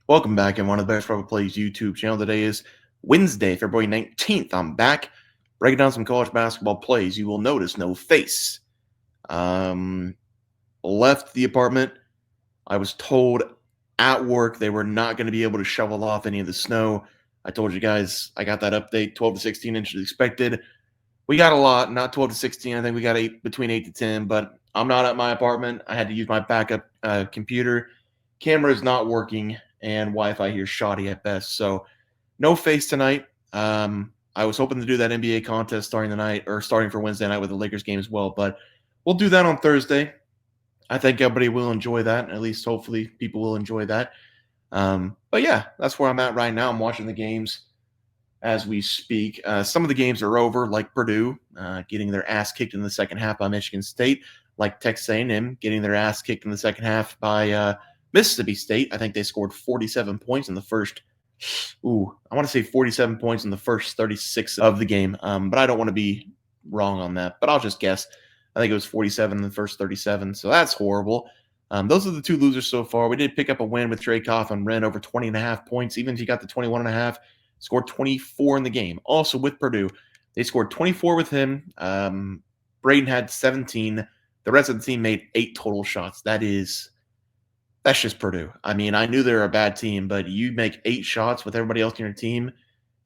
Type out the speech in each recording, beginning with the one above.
Welcome back, and one of the best Private Plays YouTube channel. Today is Wednesday, February 19th. I'm back breaking down some college basketball plays. You will notice no face. Left the apartment. I was told at work they were not going to be able to shovel off any of the snow. I told you guys I got that update, 12 to 16 inches expected. We got a lot, not 12 to 16. I think we got between 8 to 10, but I'm not at my apartment. I had to use my backup computer. Camera is not working, and Wi-Fi here is shoddy at best. So no face tonight. I was hoping to do that NBA contest starting for Wednesday night with the Lakers game as well, but we'll do that on Thursday. I think everybody will enjoy that. At least hopefully people will enjoy that. But yeah, that's where I'm at right now. I'm watching the games as we speak. Some of the games are over, like Purdue getting their ass kicked in the second half by Michigan State, like Texas A&M getting their ass kicked in the second half by Mississippi State. I think they scored 47 points in the first. I want to say 47 points in the first 36 of the game, but I don't want to be wrong on that. But I'll just guess. I think it was 47 in the first 37, so that's horrible. Those are the two losers so far. We did pick up a win with Draykoff and Wren over 20.5 points. Even if you got the 21.5, scored 24 in the game. Also with Purdue, they scored 24 with him. Braden had 17. The rest of the team made 8 total shots. That's just Purdue. I mean, I knew they were a bad team, but you make 8 shots with everybody else in your team,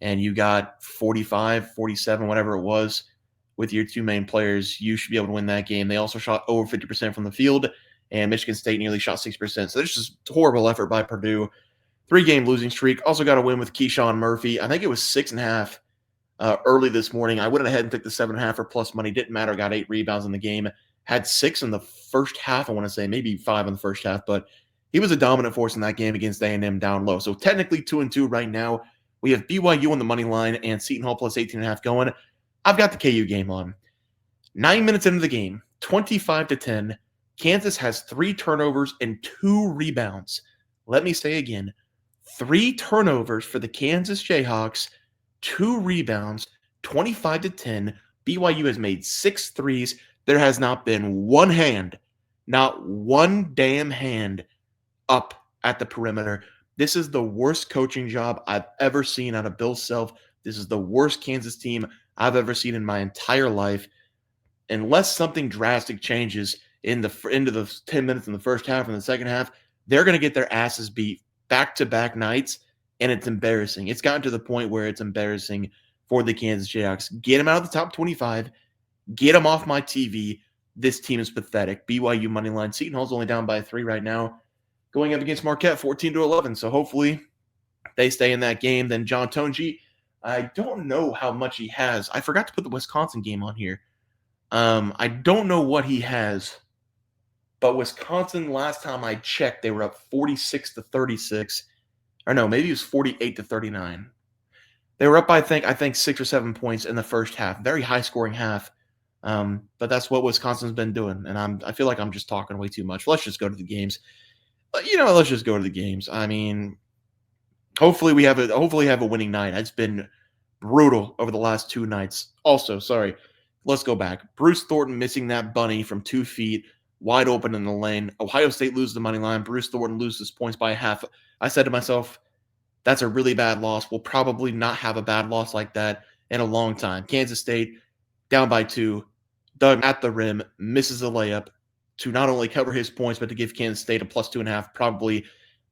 and you got 45, 47, whatever it was, with your two main players, you should be able to win that game. They also shot over 50% from the field, and Michigan State nearly shot 6%. So there's just horrible effort by Purdue. 3-game losing streak. Also got a win with Keyshawn Murphy. I think it was 6.5 early this morning. I went ahead and took the 7.5 for plus money. Didn't matter. Got 8 rebounds in the game. Had 6 in the first half, I want to say. Maybe 5 in the first half. But he was a dominant force in that game against A&M down low. So technically 2-2 right now. We have BYU on the money line and Seton Hall plus 18.5 going. I've got the KU game on. 9 minutes into the game, 25-10. Kansas has 3 turnovers and 2 rebounds. Let me say again, 3 turnovers for the Kansas Jayhawks, 2 rebounds, 25-10. BYU has made 6 threes. There has not been one hand, not one damn hand up at the perimeter. This is the worst coaching job I've ever seen out of Bill Self. This is the worst Kansas team I've ever seen in my entire life. Unless something drastic changes into the 10 minutes in the first half and the second half, they're going to get their asses beat back-to-back nights, and it's embarrassing. It's gotten to the point where it's embarrassing for the Kansas Jayhawks. Get them out of the top 25. Get them off my TV. This team is pathetic. BYU money line. Seton Hall's only down by 3 right now, going up against Marquette 14-11. So hopefully they stay in that game. Then John Tonji, I don't know how much he has. I forgot to put the Wisconsin game on here. I don't know what he has, but Wisconsin, last time I checked, they were up 46-36. Or no, maybe it was 48-39. They were up, I think 6 or 7 points in the first half. Very high-scoring half. But that's what Wisconsin's been doing, and I feel like I'm just talking way too much. Let's just go to the games. Let's just go to the games. I mean, hopefully have a winning night. It's been brutal over the last 2 nights. Also, sorry, let's go back. Bruce Thornton missing that bunny from 2 feet, wide open in the lane. Ohio State loses the money line. Bruce Thornton loses points by half. I said to myself, that's a really bad loss. We'll probably not have a bad loss like that in a long time. Kansas State down by 2. Doug at the rim misses a layup to not only cover his points, but to give Kansas State a plus 2.5. Probably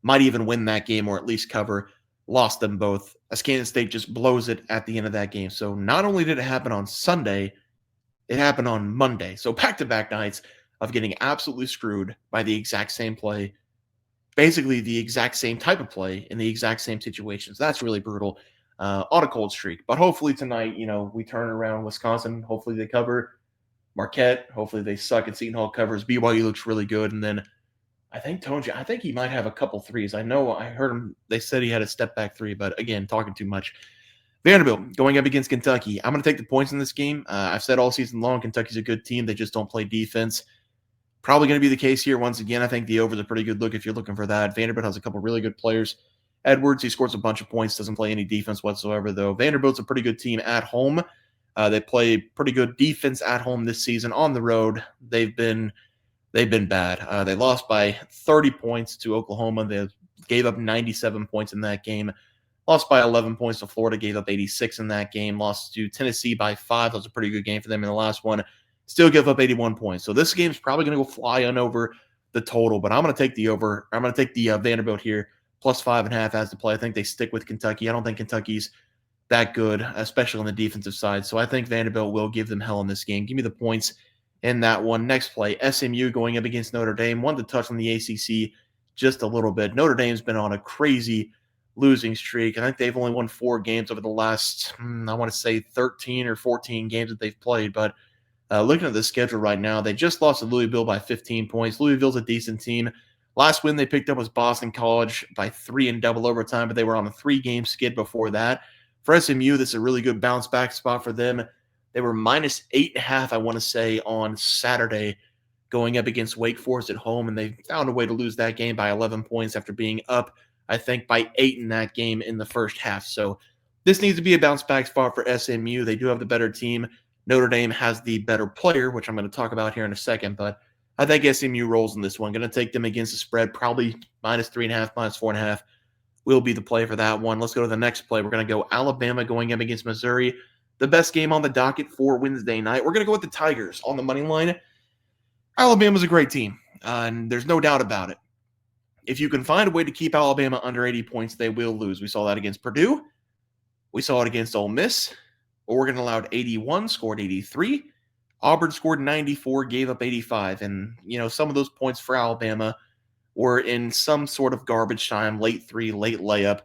might even win that game or at least cover. Lost them both as Kansas State just blows it at the end of that game. So not only did it happen on Sunday, it happened on Monday. So back-to-back nights of getting absolutely screwed by the exact same play, basically the exact same type of play in the exact same situations. That's really brutal on a cold streak. But hopefully tonight, we turn around Wisconsin. Hopefully they cover Marquette. Hopefully they suck and Seton Hall covers. BYU looks really good. And then I think he might have a couple threes. I know I heard him. They said he had a step back 3, but again, talking too much. Vanderbilt going up against Kentucky. I'm going to take the points in this game. I've said all season long, Kentucky's a good team. They just don't play defense. Probably going to be the case here once again. I think the over is a pretty good look if you're looking for that. Vanderbilt has a couple really good players. Edwards, he scores a bunch of points, doesn't play any defense whatsoever, though. Vanderbilt's a pretty good team at home. They play pretty good defense at home this season. On the road, they've been They've been bad. They lost by 30 points to Oklahoma. They gave up 97 points in that game. Lost by 11 points to Florida, gave up 86 in that game. Lost to Tennessee by 5. That was a pretty good game for them in the last one. Still give up 81 points. So this game's probably going to go flying over the total, but I'm going to take the over. I'm going to take the Vanderbilt here, plus 5.5 as the play. I think they stick with Kentucky. I don't think Kentucky's that good, especially on the defensive side. So I think Vanderbilt will give them hell in this game. Give me the points in that one. Next play, SMU going up against Notre Dame. Wanted to touch on the ACC just a little bit. Notre Dame's been on a crazy losing streak. I think they've only won 4 games over the last, I want to say 13 or 14 games that they've played. But looking at the schedule right now, they just lost to Louisville by 15 points. Louisville's a decent team. Last win they picked up was Boston College by 3 in double overtime, but they were on a 3-game skid before that. For SMU, this is a really good bounce back spot for them. They were minus 8.5, I want to say, on Saturday going up against Wake Forest at home, and they found a way to lose that game by 11 points after being up, I think, by 8 in that game in the first half. So this needs to be a bounce back spot for SMU. They do have the better team. Notre Dame has the better player, which I'm going to talk about here in a second, but I think SMU rolls in this one. Going to take them against the spread, probably minus 3.5, minus 4.5 will be the play for that one. Let's go to the next play. We're going to go Alabama going up against Missouri. The best game on the docket for Wednesday night. We're going to go with the Tigers on the money line. Alabama's a great team, and there's no doubt about it. If you can find a way to keep Alabama under 80 points, they will lose. We saw that against Purdue. We saw it against Ole Miss. Oregon allowed 81, scored 83. Auburn scored 94, gave up 85. And, some of those points for Alabama were in some sort of garbage time, late 3, late layup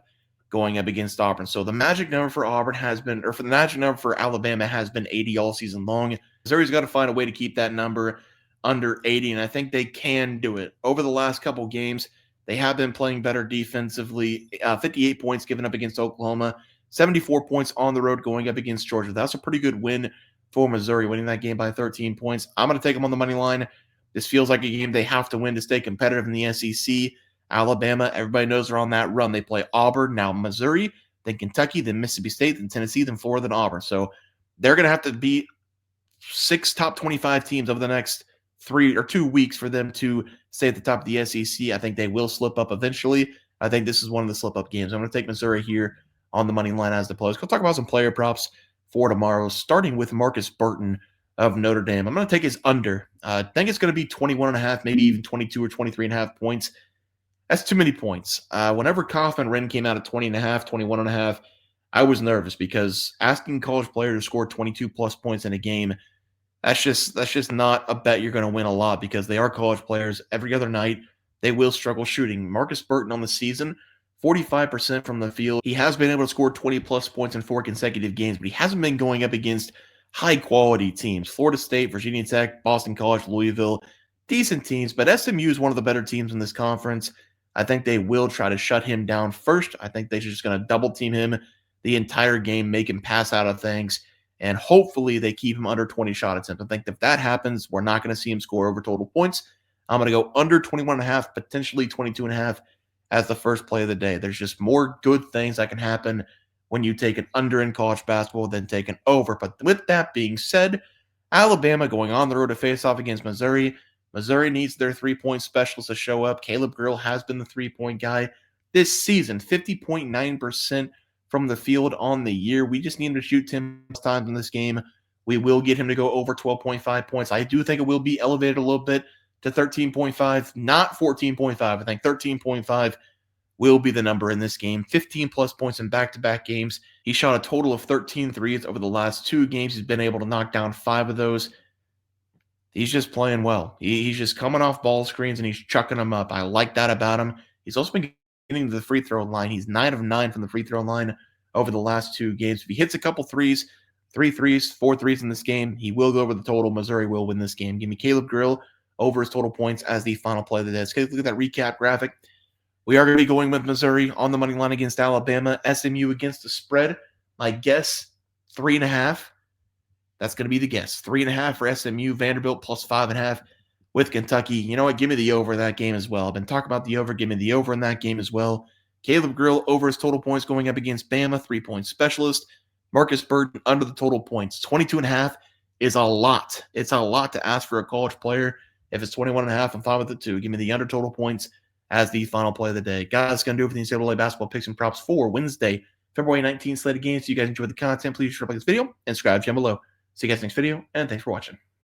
going up against Auburn. So the magic number for the magic number for Alabama has been 80 all season long. Missouri's got to find a way to keep that number under 80, and I think they can do it. Over the last couple games, they have been playing better defensively. 58 points given up against Oklahoma, 74 points on the road going up against Georgia. That's a pretty good win for Missouri, winning that game by 13 points. I'm going to take them on the money line. This feels like a game they have to win to stay competitive in the SEC. Alabama, everybody knows they're on that run. They play Auburn, now Missouri, then Kentucky, then Mississippi State, then Tennessee, then Florida, then Auburn. So they're going to have to beat 6 top 25 teams over the next 3 or 2 weeks for them to stay at the top of the SEC. I think they will slip up eventually. I think this is one of the slip-up games. I'm going to take Missouri here on the money line as the play. Let's go talk about some player props for tomorrow, starting with Marcus Burton of Notre Dame. I'm going to take his under. I think it's going to be 21.5, maybe even 22 or 23.5 points. That's too many points. Whenever Kaufman Wren came out at 20.5, 21.5, I was nervous because asking college players to score 22-plus points in a game, that's just not a bet you're going to win a lot because they are college players. Every other night, they will struggle shooting. Marcus Burton on the season, 45% from the field. He has been able to score 20-plus points in 4 consecutive games, but he hasn't been going up against high-quality teams. Florida State, Virginia Tech, Boston College, Louisville, decent teams, but SMU is one of the better teams in this conference. I think they will try to shut him down first. I think they're just going to double-team him the entire game, make him pass out of things, and hopefully they keep him under 20 shot attempts. I think if that happens, we're not going to see him score over total points. I'm going to go under 21.5, potentially 22.5 as the first play of the day. There's just more good things that can happen when you take an under in college basketball than take an over. But with that being said, Alabama going on the road to face off against Missouri. Missouri needs their 3-point specialist to show up. Caleb Grill has been the 3-point guy this season, 50.9% from the field on the year. We just need him to shoot 10 times in this game. We will get him to go over 12.5 points. I do think it will be elevated a little bit to 13.5, not 14.5. I think 13.5 will be the number in this game. 15-plus points in back-to-back games. He shot a total of 13 threes over the last 2 games. He's been able to knock down 5 of those. He's just playing well. He's just coming off ball screens and he's chucking them up. I like that about him. He's also been getting to the free throw line. He's 9 of 9 from the free throw line over the last 2 games. If he hits a couple threes, 3 threes, 4 threes in this game, he will go over the total. Missouri will win this game. Give me Caleb Grill over his total points as the final play of the day. Let's look at that recap graphic. We are going to be going with Missouri on the money line against Alabama. SMU against the spread. My guess, 3.5. That's going to be the guess. 3.5 for SMU. Vanderbilt plus 5.5 with Kentucky. You know what? Give me the over in that game as well. I've been talking about the over. Give me the over in that game as well. Caleb Grill over his total points going up against Bama. 3-point specialist. Marcus Burton under the total points. 22.5 is a lot. It's a lot to ask for a college player If it's 21.5, I'm fine with it too. Give me the under total points as the final play of the day. Guys, that's going to do it for the NCAA basketball picks and props for Wednesday, February 19th slated games. So you guys enjoyed the content, please share like this video and subscribe down below. See you guys next video, and thanks for watching.